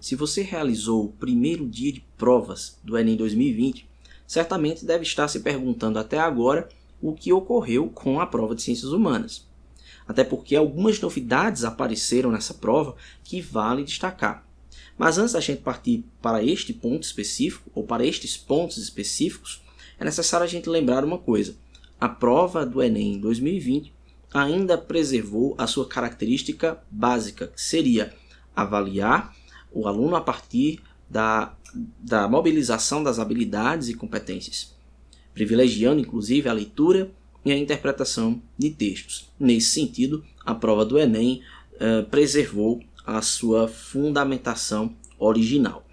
se você realizou o primeiro dia de provas do Enem 2020, certamente deve estar se perguntando até agora o que ocorreu com a prova de Ciências Humanas. Até porque algumas novidades apareceram nessa prova que vale destacar. Mas antes da gente partir para este ponto específico, ou para estes pontos específicos, é necessário a gente lembrar uma coisa. A prova do Enem 2020 ainda preservou a sua característica básica, que seria avaliar o aluno a partir da mobilização das habilidades e competências, privilegiando inclusive a leitura e a interpretação de textos. Nesse sentido, a prova do Enem preservou a sua fundamentação original.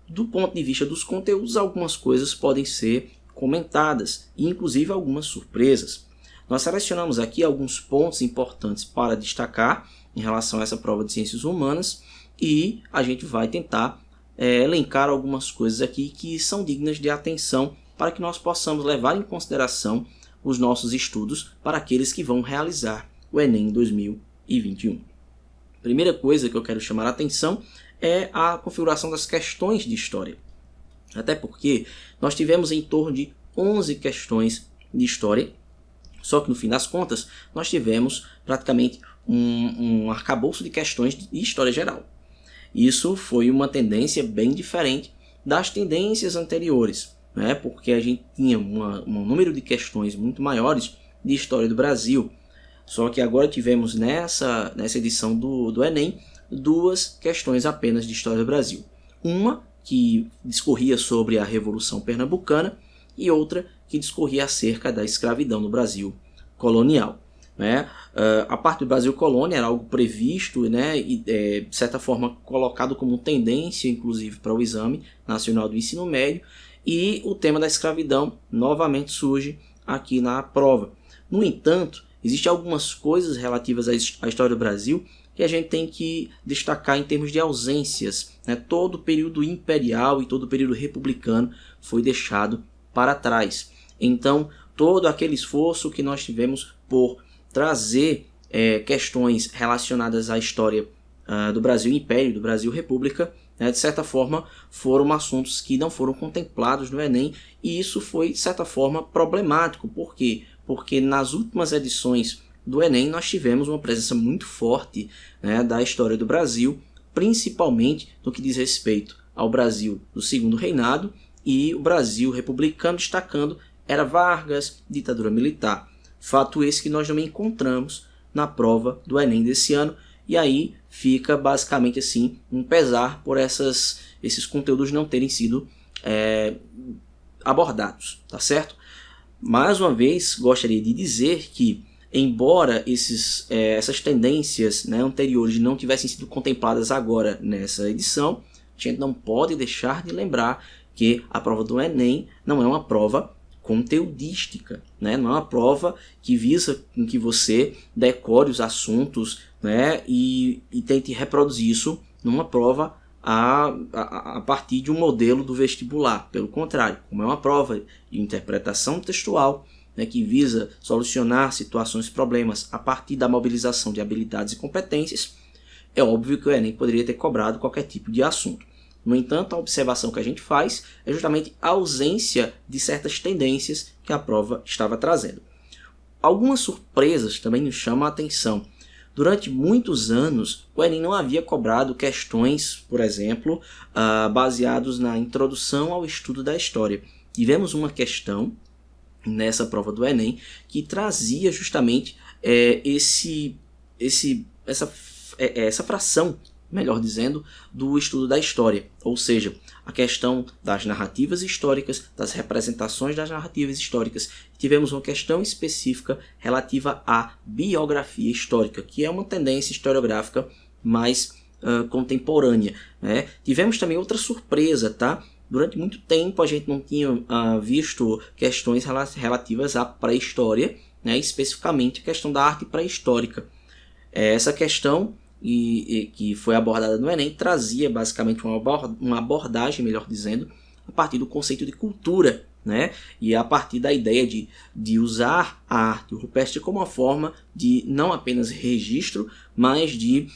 Do ponto de vista dos conteúdos, algumas coisas podem ser comentadas, e inclusive algumas surpresas. Nós selecionamos aqui alguns pontos importantes para destacar em relação a essa prova de Ciências Humanas, e a gente vai tentar elencar algumas coisas aqui que são dignas de atenção para que nós possamos levar em consideração os nossos estudos para aqueles que vão realizar o Enem 2021. Primeira coisa que eu quero chamar a atenção é a configuração das questões de história. Até porque nós tivemos em torno de 11 questões de história, só que no fim das contas nós tivemos praticamente um arcabouço de questões de história geral. Isso foi uma tendência bem diferente das tendências anteriores, né? Porque a gente tinha um número de questões muito maiores de história do Brasil. Só que agora tivemos nessa edição do Enem 2 questões apenas de história do Brasil. Uma que discorria sobre a Revolução Pernambucana e outra que discorria acerca da escravidão no Brasil colonial. Né? A parte do Brasil colônia era algo previsto, né? E de certa forma colocado como tendência inclusive para o Exame Nacional do Ensino Médio, e o tema da escravidão novamente surge aqui na prova. No entanto, existem algumas coisas relativas à história do Brasil que a gente tem que destacar em termos de ausências. Né? Todo o período imperial e todo o período republicano foi deixado para trás. Então, todo aquele esforço que nós tivemos por trazer questões relacionadas à história do Brasil Império, do Brasil República, né, de certa forma foram assuntos que não foram contemplados no Enem, e isso foi de certa forma problemático. Por quê? Porque nas últimas edições do Enem nós tivemos uma presença muito forte, né, da história do Brasil, principalmente no que diz respeito ao Brasil do Segundo Reinado e o Brasil republicano, destacando era Vargas, ditadura militar. Fato esse que nós não encontramos na prova do Enem desse ano, e aí fica basicamente assim um pesar por esses conteúdos não terem sido abordados, tá certo? Mais uma vez, gostaria de dizer que, embora essas tendências, né, anteriores não tivessem sido contempladas agora nessa edição, a gente não pode deixar de lembrar que a prova do Enem não é uma prova conteudística, né? Não é uma prova que visa com que você decore os assuntos, né, e tente reproduzir isso numa prova a partir de um modelo do vestibular. Pelo contrário, como é uma prova de interpretação textual, né, que visa solucionar situações e problemas a partir da mobilização de habilidades e competências, é óbvio que o Enem poderia ter cobrado qualquer tipo de assunto. No entanto, a observação que a gente faz é justamente a ausência de certas tendências que a prova estava trazendo. Algumas surpresas também nos chamam a atenção. Durante muitos anos, o Enem não havia cobrado questões, por exemplo, baseados na introdução ao estudo da história. Tivemos uma questão nessa prova do Enem que trazia justamente essa fração, melhor dizendo, do estudo da história, ou seja, a questão das narrativas históricas, das representações das narrativas históricas. Tivemos uma questão específica relativa à biografia histórica, que é uma tendência historiográfica mais contemporânea, né? Tivemos também outra surpresa, tá? Durante muito tempo a gente não tinha visto questões relativas à pré-história, né? Especificamente a questão da arte pré-histórica. Essa questão que foi abordada no Enem trazia basicamente uma abordagem, melhor dizendo, a partir do conceito de cultura, né? E a partir da ideia de usar a arte rupestre como uma forma de não apenas registro, mas de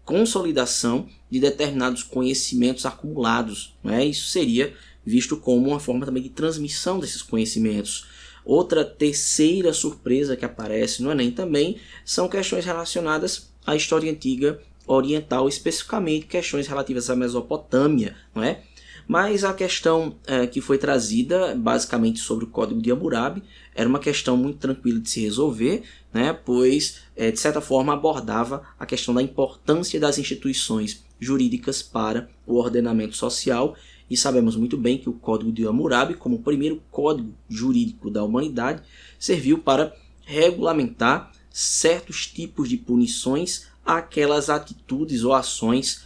consolidação de determinados conhecimentos acumulados. Né? Isso seria visto como uma forma também de transmissão desses conhecimentos. Outra terceira surpresa que aparece no Enem também são questões relacionadas à história antiga oriental, especificamente questões relativas à Mesopotâmia, não é? Mas a questão que foi trazida, basicamente sobre o Código de Hammurabi, era uma questão muito tranquila de se resolver, né? Pois, de certa forma, abordava a questão da importância das instituições jurídicas para o ordenamento social, e sabemos muito bem que o Código de Hammurabi, como o primeiro código jurídico da humanidade, serviu para regulamentar certos tipos de punições àquelas atitudes ou ações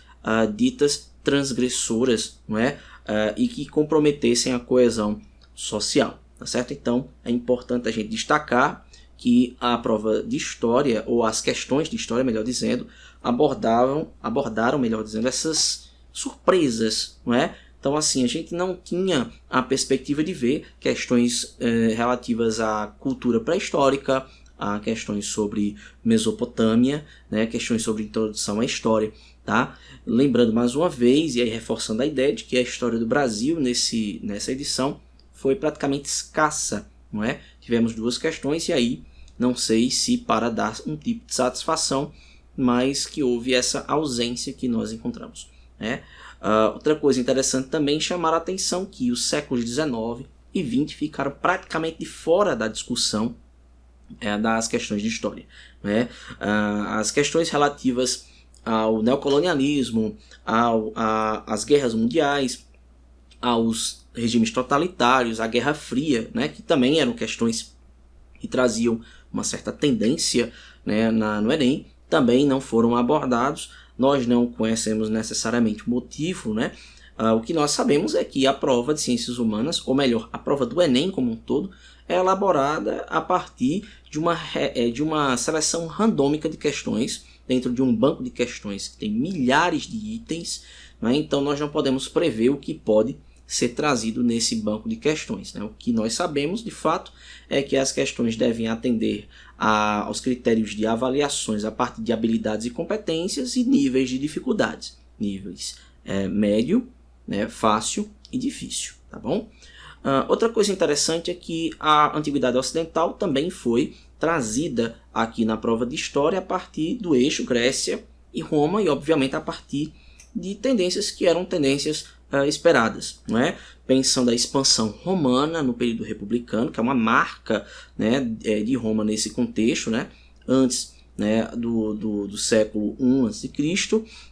ditas transgressoras, não é? E que comprometessem a coesão social, tá certo? Então é importante a gente destacar que a prova de história, ou as questões de história, melhor dizendo, abordaram, melhor dizendo, essas surpresas, não é? Então, assim, a gente não tinha a perspectiva de ver questões relativas à cultura pré-histórica, a questões sobre Mesopotâmia, né, questões sobre introdução à história. Tá? Lembrando mais uma vez, e aí reforçando a ideia de que a história do Brasil nessa edição foi praticamente escassa. Não é? Tivemos 2 questões e aí não sei se para dar um tipo de satisfação, mas que houve essa ausência que nós encontramos. Né? Outra coisa interessante também chamar a atenção que os séculos XIX e XX ficaram praticamente de fora da discussão das questões de história. Né? As questões relativas ao neocolonialismo, às guerras mundiais, aos regimes totalitários, à Guerra Fria, né? Que também eram questões que traziam uma certa tendência, né, no Enem, também não foram abordados. Nós não conhecemos necessariamente o motivo, né? O que nós sabemos é que a prova de ciências humanas, ou melhor, a prova do Enem como um todo, é elaborada a partir de uma seleção randômica de questões, dentro de um banco de questões que tem milhares de itens, né? Então nós não podemos prever o que pode ser trazido nesse banco de questões. Né? O que nós sabemos, de fato, é que as questões devem atender aos critérios de avaliações a partir de habilidades e competências e níveis de dificuldades. Níveis médio, né, fácil e difícil. Tá bom? Outra coisa interessante é que a Antiguidade Ocidental também foi trazida aqui na prova de História a partir do eixo Grécia e Roma, e obviamente a partir de tendências que eram tendências esperadas, não é? Pensando a expansão romana no período republicano, que é uma marca, né, de Roma nesse contexto, né? Antes, né, do século I a.C.,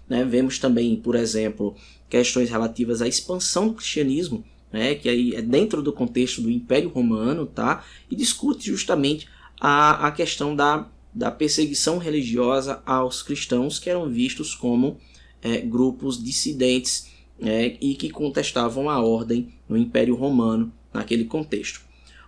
né? Vemos também, por exemplo, questões relativas à expansão do cristianismo, né, que aí é dentro do contexto do Império Romano, tá? E discute justamente a questão da perseguição religiosa aos cristãos, que eram vistos como grupos dissidentes, e que contestavam a ordem no Império Romano naquele contexto.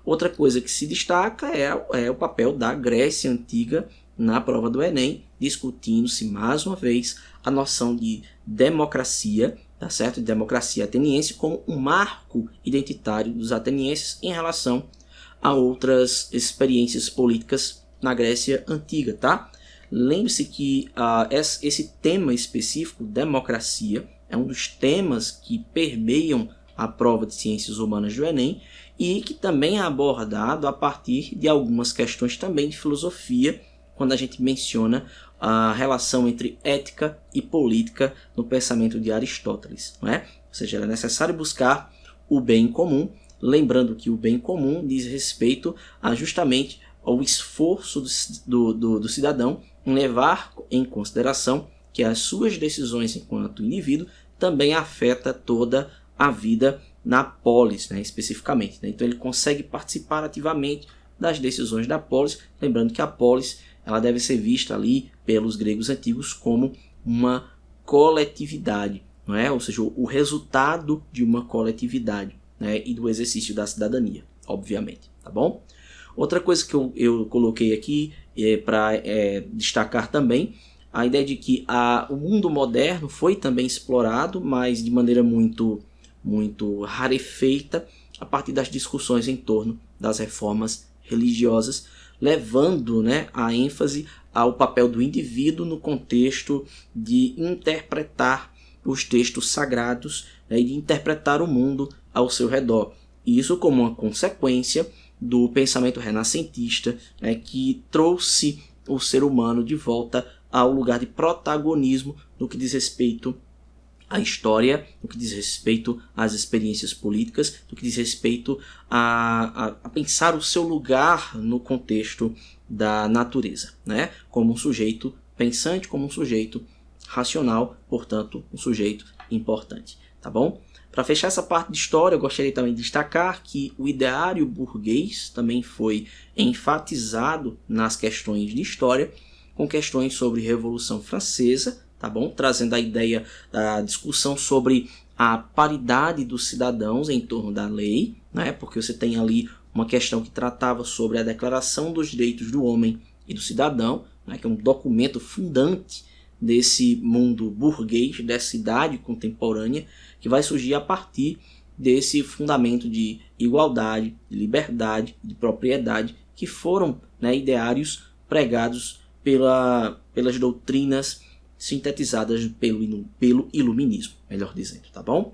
Outra coisa que se destaca é o papel da Grécia Antiga na prova do Enem, discutindo-se mais uma vez a noção de democracia, tá certo? De democracia ateniense como um marco identitário dos atenienses em relação a outras experiências políticas na Grécia Antiga, tá? Lembre-se que esse tema específico, democracia, é um dos temas que permeiam a prova de ciências humanas do Enem e que também é abordado a partir de algumas questões também de filosofia, quando a gente menciona a relação entre ética e política no pensamento de Aristóteles, não é? Ou seja, era necessário buscar o bem comum, lembrando que o bem comum diz respeito a justamente ao esforço do cidadão em levar em consideração que as suas decisões enquanto indivíduo também afeta toda a vida na polis, né, especificamente. Né? Então ele consegue participar ativamente das decisões da polis, lembrando que a polis ela deve ser vista ali pelos gregos antigos como uma coletividade, não é? Ou seja, o resultado de uma coletividade, né, e do exercício da cidadania, obviamente. Tá bom? Outra coisa que eu coloquei aqui para destacar também a ideia de que o mundo moderno foi também explorado, mas de maneira muito rarefeita, a partir das discussões em torno das reformas religiosas. levando, né, a ênfase ao papel do indivíduo no contexto de interpretar os textos sagrados, né, e de interpretar o mundo ao seu redor. Isso como uma consequência do pensamento renascentista, né, que trouxe o ser humano de volta ao lugar de protagonismo no que diz respeito à história, no que diz respeito às experiências políticas, no que diz respeito a pensar o seu lugar no contexto da natureza, né? Como um sujeito pensante, como um sujeito racional, portanto, um sujeito importante, tá bom? Para fechar essa parte de história, eu gostaria também de destacar que o ideário burguês também foi enfatizado nas questões de história, com questões sobre Revolução Francesa, tá bom? Trazendo a ideia da discussão sobre a paridade dos cidadãos em torno da lei, né? Porque você tem ali uma questão que tratava sobre a Declaração dos Direitos do Homem e do Cidadão, né? Que é um documento fundante desse mundo burguês, dessa idade contemporânea, que vai surgir a partir desse fundamento de igualdade, de liberdade, de propriedade, que foram, né, ideários pregados pelas doutrinas sintetizadas pelo iluminismo, melhor dizendo, tá bom?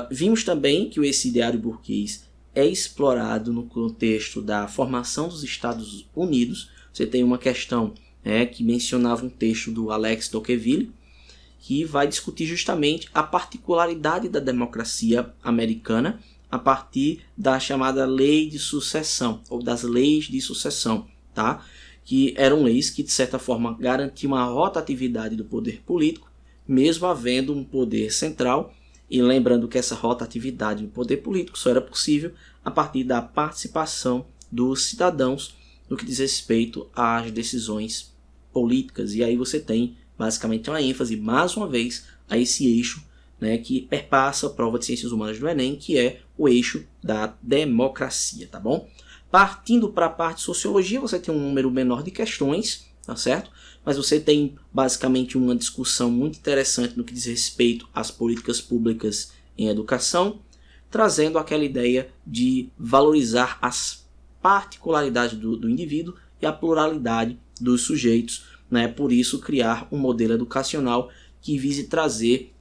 Vimos também que esse ideário burguês é explorado no contexto da formação dos Estados Unidos. Você tem uma questão, que mencionava um texto do Alex Tocqueville, que vai discutir justamente a particularidade da democracia americana a partir da chamada lei de sucessão, ou das leis de sucessão, tá? Que eram leis que, de certa forma, garantiam a rotatividade do poder político, mesmo havendo um poder central, e lembrando que essa rotatividade do poder político só era possível a partir da participação dos cidadãos no que diz respeito às decisões políticas. E aí você tem basicamente uma ênfase, mais uma vez, a esse eixo, né, que perpassa a prova de Ciências Humanas do Enem, que é o eixo da democracia, tá bom? Partindo para a parte de Sociologia, você tem um número menor de questões, tá certo? Mas você tem basicamente uma discussão muito interessante no que diz respeito às políticas públicas em educação, trazendo aquela ideia de valorizar as particularidades do indivíduo e a pluralidade dos sujeitos, né? Por isso, criar um modelo educacional que vise trazer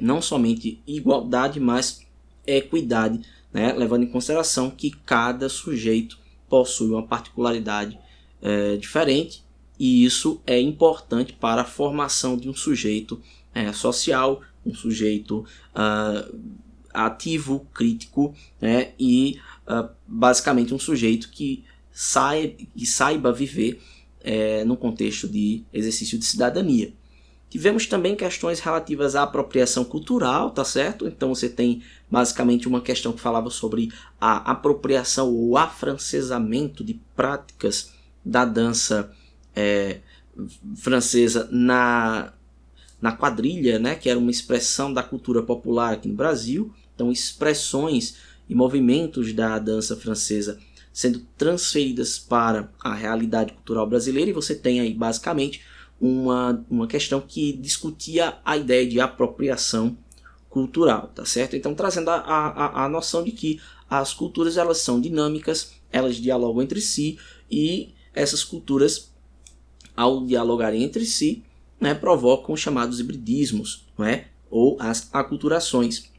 não somente igualdade, mas equidade, né? Levando em consideração que cada sujeito possui uma particularidade diferente, e isso é importante para a formação de um sujeito social, um sujeito ativo, crítico, né? E basicamente um sujeito que saiba viver no contexto de exercício de cidadania. Tivemos também questões relativas à apropriação cultural, tá certo? Então você tem basicamente uma questão que falava sobre a apropriação ou afrancesamento de práticas da dança francesa na quadrilha, né? Que era uma expressão da cultura popular aqui no Brasil. Então expressões e movimentos da dança francesa sendo transferidas para a realidade cultural brasileira, e você tem aí basicamente uma questão que discutia a ideia de apropriação cultural, tá certo? Então trazendo a noção de que as culturas elas são dinâmicas, elas dialogam entre si, e essas culturas, ao dialogarem entre si, né, provocam os chamados hibridismos, não é? Ou as aculturações.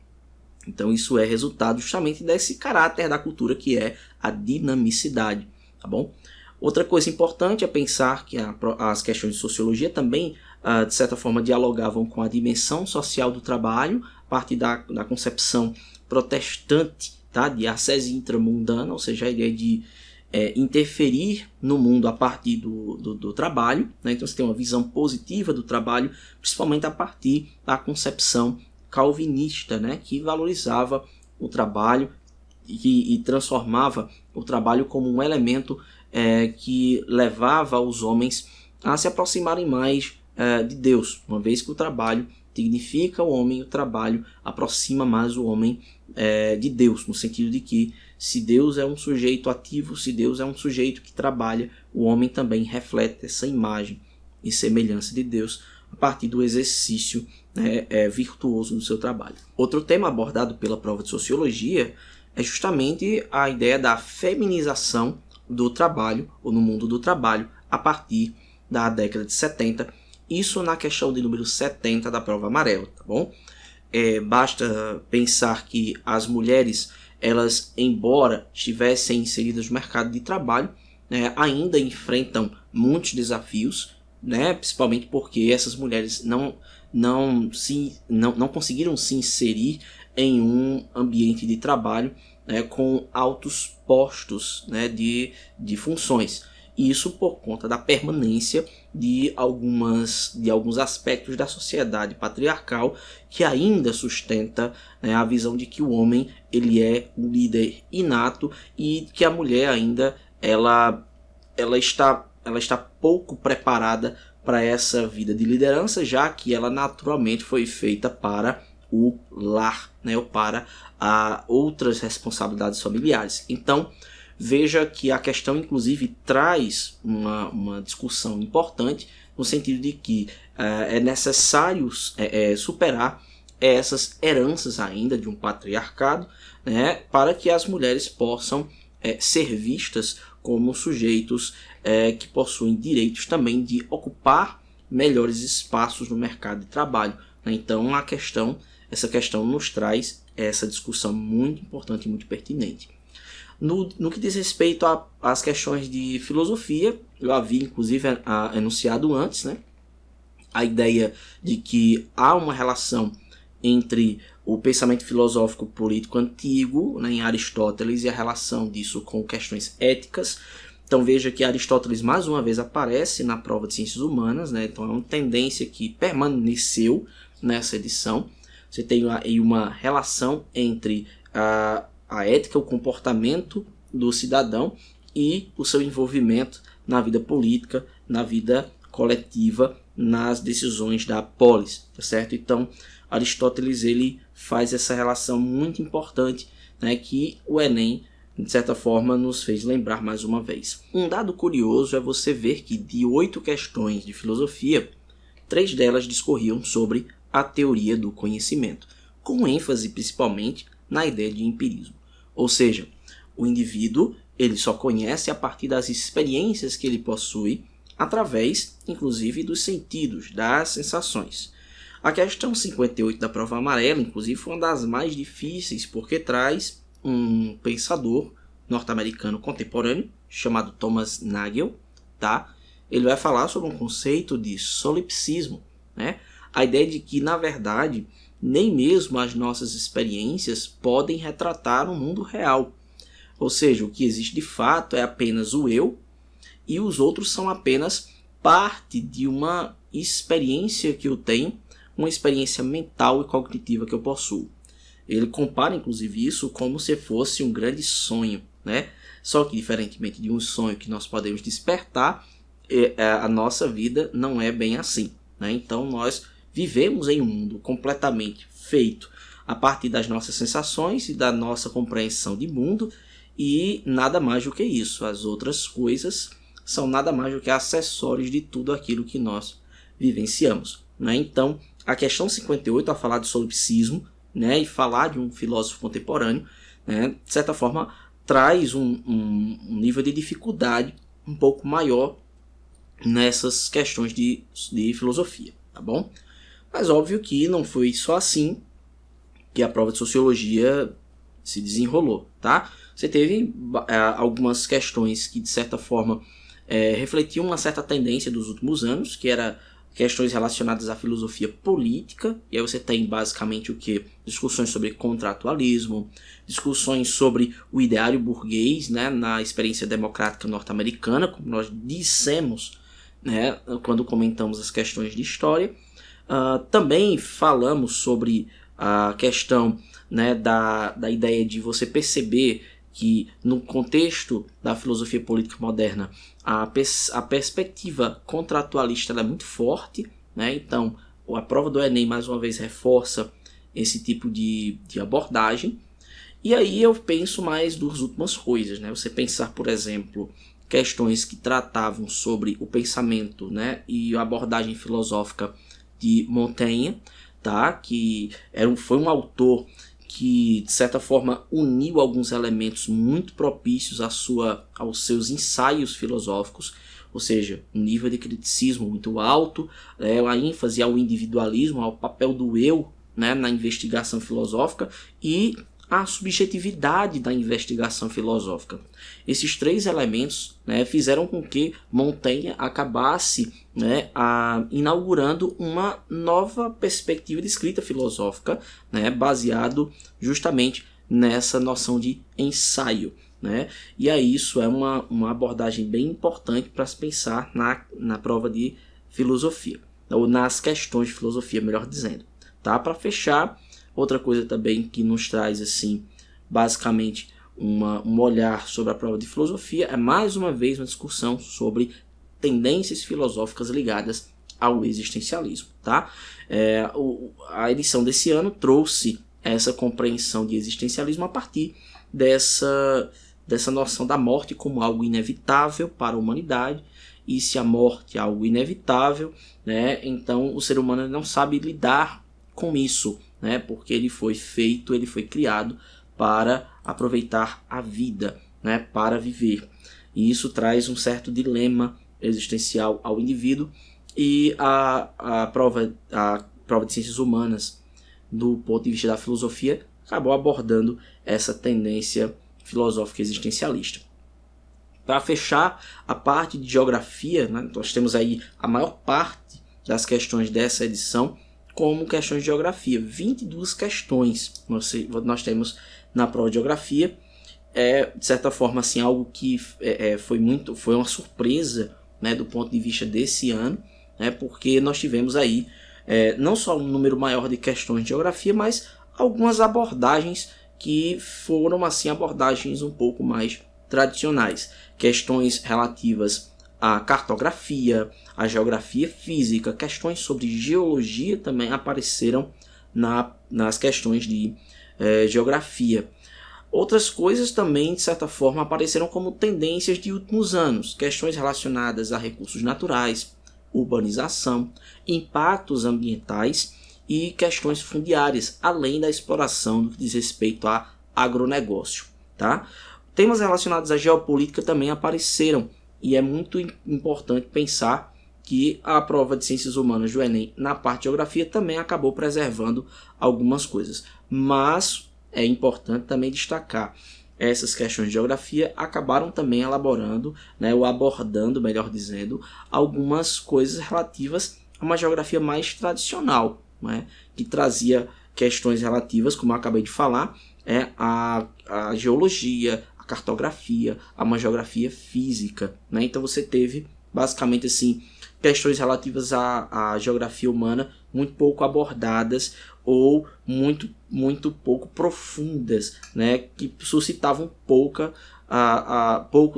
Então isso é resultado justamente desse caráter da cultura que é a dinamicidade, tá bom? Outra coisa importante é pensar que as questões de sociologia também, de certa forma, dialogavam com a dimensão social do trabalho, a partir da concepção protestante, tá? De ascese intramundana, ou seja, a ideia de interferir no mundo a partir do trabalho, né? Então você tem uma visão positiva do trabalho, principalmente a partir da concepção calvinista, né? Que valorizava o trabalho e transformava o trabalho como um elemento que levava os homens a se aproximarem mais de Deus, uma vez que o trabalho dignifica o homem, o trabalho aproxima mais o homem de Deus, no sentido de que se Deus é um sujeito ativo, se Deus é um sujeito que trabalha, o homem também reflete essa imagem e semelhança de Deus a partir do exercício virtuoso do seu trabalho. Outro tema abordado pela prova de Sociologia é justamente a ideia da feminização do trabalho, ou no mundo do trabalho, a partir da década de 70. Isso na questão de número 70 da prova amarela, tá bom? Basta pensar que as mulheres, elas, embora estivessem inseridas no mercado de trabalho, né, ainda enfrentam muitos desafios, né, principalmente porque essas mulheres não conseguiram se inserir em um ambiente de trabalho, né, com altos postos, né, de funções. Isso por conta da permanência de alguns aspectos da sociedade patriarcal que ainda sustenta, né, a visão de que o homem ele é um líder inato e que a mulher ainda ela está pouco preparada para essa vida de liderança, já que ela naturalmente foi feita para o lar, né, ou para outras responsabilidades familiares. Então, veja que a questão, inclusive, traz uma discussão importante, no sentido de que é necessário superar essas heranças ainda de um patriarcado, né, para que as mulheres possam ser vistas como sujeitos que possuem direitos também de ocupar melhores espaços no mercado de trabalho, né? Então, essa questão nos traz essa discussão muito importante e muito pertinente. No que diz respeito às questões de filosofia, eu havia inclusive enunciado antes, né, a ideia de que há uma relação entre o pensamento filosófico político antigo, né, em Aristóteles, e a relação disso com questões éticas. Então veja que Aristóteles mais uma vez aparece na prova de ciências humanas, né, então é uma tendência que permaneceu nessa edição. Você tem aí uma relação entre a ética, o comportamento do cidadão e o seu envolvimento na vida política, na vida coletiva, nas decisões da polis, tá certo? Então, Aristóteles ele faz essa relação muito importante, né, que o Enem, de certa forma, nos fez lembrar mais uma vez. Um dado curioso é você ver que de 8 questões de filosofia, 3 delas discorriam sobre a teoria do conhecimento, com ênfase principalmente na ideia de empirismo. Ou seja, o indivíduo ele só conhece a partir das experiências que ele possui, através, inclusive, dos sentidos, das sensações. A questão 58 da prova amarela, inclusive, foi uma das mais difíceis, porque traz um pensador norte-americano contemporâneo, chamado Thomas Nagel, tá? Ele vai falar sobre um conceito de solipsismo, né? A ideia de que, na verdade, nem mesmo as nossas experiências podem retratar o mundo real. Ou seja, o que existe de fato é apenas o eu, e os outros são apenas parte de uma experiência que eu tenho, uma experiência mental e cognitiva que eu possuo. Ele compara, inclusive, isso como se fosse um grande sonho, né? Só que, diferentemente de um sonho que nós podemos despertar, a nossa vida não é bem assim, né? Então, nós vivemos em um mundo completamente feito a partir das nossas sensações e da nossa compreensão de mundo, e nada mais do que isso. As outras coisas são nada mais do que acessórios de tudo aquilo que nós vivenciamos, né? Então, a questão 58, a falar de solipsismo, né, e falar de um filósofo contemporâneo, né, de certa forma, traz um nível de dificuldade um pouco maior nessas questões de filosofia, tá bom? Mas óbvio que não foi só assim que a prova de sociologia se desenrolou, tá? Você teve algumas questões que, de certa forma, refletiam uma certa tendência dos últimos anos, que era questões relacionadas à filosofia política, e aí você tem basicamente o que? Discussões sobre contratualismo, discussões sobre o ideário burguês, né, na experiência democrática norte-americana, como nós dissemos, né, quando comentamos as questões de história. Também falamos sobre a questão, né, da ideia de você perceber que no contexto da filosofia política moderna a perspectiva contratualista é muito forte, né? Então a prova do Enem mais uma vez reforça esse tipo de abordagem. E aí eu penso mais das últimas coisas, né? Você pensar, por exemplo, questões que tratavam sobre o pensamento, né, e a abordagem filosófica de Montaigne, tá? Que foi um autor que de certa forma uniu alguns elementos muito propícios aos seus ensaios filosóficos, ou seja, um nível de criticismo muito alto, a ênfase ao individualismo, ao papel do eu, né, na investigação filosófica, e a subjetividade da investigação filosófica. Esses três elementos, né, fizeram com que Montaigne acabasse, né, inaugurando uma nova perspectiva de escrita filosófica, né, baseado justamente nessa noção de ensaio. Né? E aí isso é uma abordagem bem importante para se pensar na prova de filosofia, ou nas questões de filosofia, melhor dizendo. Tá? Para fechar, outra coisa também que nos traz assim, basicamente um olhar sobre a prova de filosofia é mais uma vez uma discussão sobre tendências filosóficas ligadas ao existencialismo. Tá? A edição desse ano trouxe essa compreensão de existencialismo a partir dessa noção da morte como algo inevitável para a humanidade, e se a morte é algo inevitável, né, então o ser humano não sabe lidar com isso, né, porque ele foi criado para aproveitar a vida, né, para viver. E isso traz um certo dilema existencial ao indivíduo, e a prova de ciências humanas, do ponto de vista da filosofia, acabou abordando essa tendência filosófica existencialista. Para fechar a parte de geografia, né, nós temos aí a maior parte das questões dessa edição como questões de geografia. 22 questões nós temos na prova de geografia. De certa forma, assim, algo que foi uma surpresa, né, do ponto de vista desse ano, né, porque nós tivemos aí não só um número maior de questões de geografia, mas algumas abordagens que foram assim abordagens um pouco mais tradicionais. Questões relativas à cartografia, à geografia física, questões sobre geologia também apareceram nas questões de geografia. Outras coisas também, de certa forma, apareceram como tendências de últimos anos. Questões relacionadas a recursos naturais, urbanização, impactos ambientais e questões fundiárias, além da exploração do que diz respeito a agronegócio. Tá? Temas relacionados à geopolítica também apareceram, e é muito importante pensar que a prova de Ciências Humanas do Enem, na parte de geografia, também acabou preservando algumas coisas. Mas é importante também destacar, essas questões de geografia acabaram também elaborando, né, ou abordando, melhor dizendo, algumas coisas relativas a uma geografia mais tradicional, né, que trazia questões relativas, como eu acabei de falar, a geologia, a cartografia, a uma geografia física. Né? Então você teve basicamente assim, questões relativas à geografia humana muito pouco abordadas ou muito pouco profundas, né? Que suscitavam pouco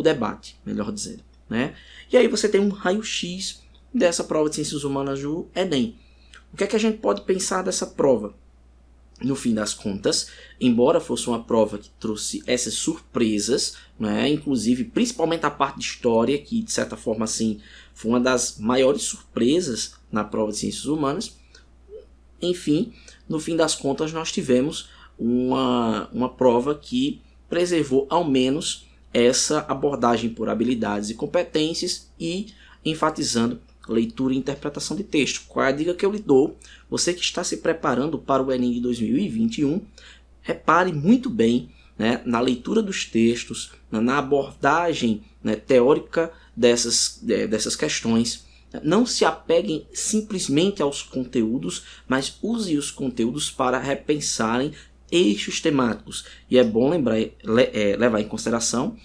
debate, melhor dizendo. Né? E aí você tem um raio-x dessa prova de Ciências Humanas do Enem. O que é que a gente pode pensar dessa prova? No fim das contas, embora fosse uma prova que trouxe essas surpresas, né, inclusive principalmente a parte de história, que de certa forma assim, foi uma das maiores surpresas na prova de Ciências Humanas, enfim, no fim das contas nós tivemos uma prova que preservou ao menos essa abordagem por habilidades e competências e enfatizando leitura e interpretação de texto. Qual é a dica que eu lhe dou? Você que está se preparando para o Enem de 2021, repare muito bem, né, na leitura dos textos, na abordagem, né, teórica dessas questões. Não se apeguem simplesmente aos conteúdos, mas use os conteúdos para repensarem eixos temáticos. E é bom levar em consideração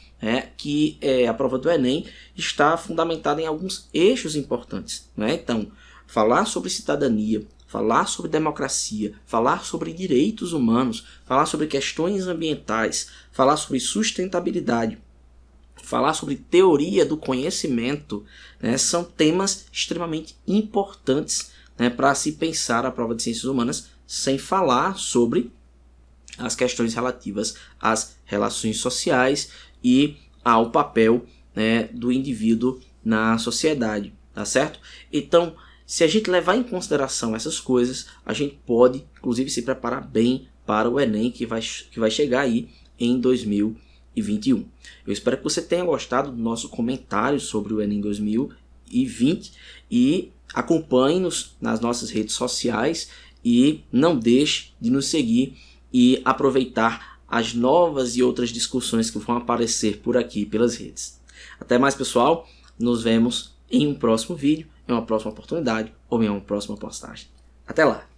que a prova do Enem está fundamentada em alguns eixos importantes. Né? Então, falar sobre cidadania, falar sobre democracia, falar sobre direitos humanos, falar sobre questões ambientais, falar sobre sustentabilidade, falar sobre teoria do conhecimento, né, são temas extremamente importantes, né, para se pensar a prova de Ciências Humanas sem falar sobre as questões relativas às relações sociais e ao papel, né, do indivíduo na sociedade, tá certo? Então, se a gente levar em consideração essas coisas, a gente pode, inclusive, se preparar bem para o Enem que vai chegar aí em 2021. Eu espero que você tenha gostado do nosso comentário sobre o Enem 2020 e acompanhe-nos nas nossas redes sociais e não deixe de nos seguir e aproveitar as novas e outras discussões que vão aparecer por aqui pelas redes. Até mais, pessoal. Nos vemos em um próximo vídeo, em uma próxima oportunidade ou em uma próxima postagem. Até lá!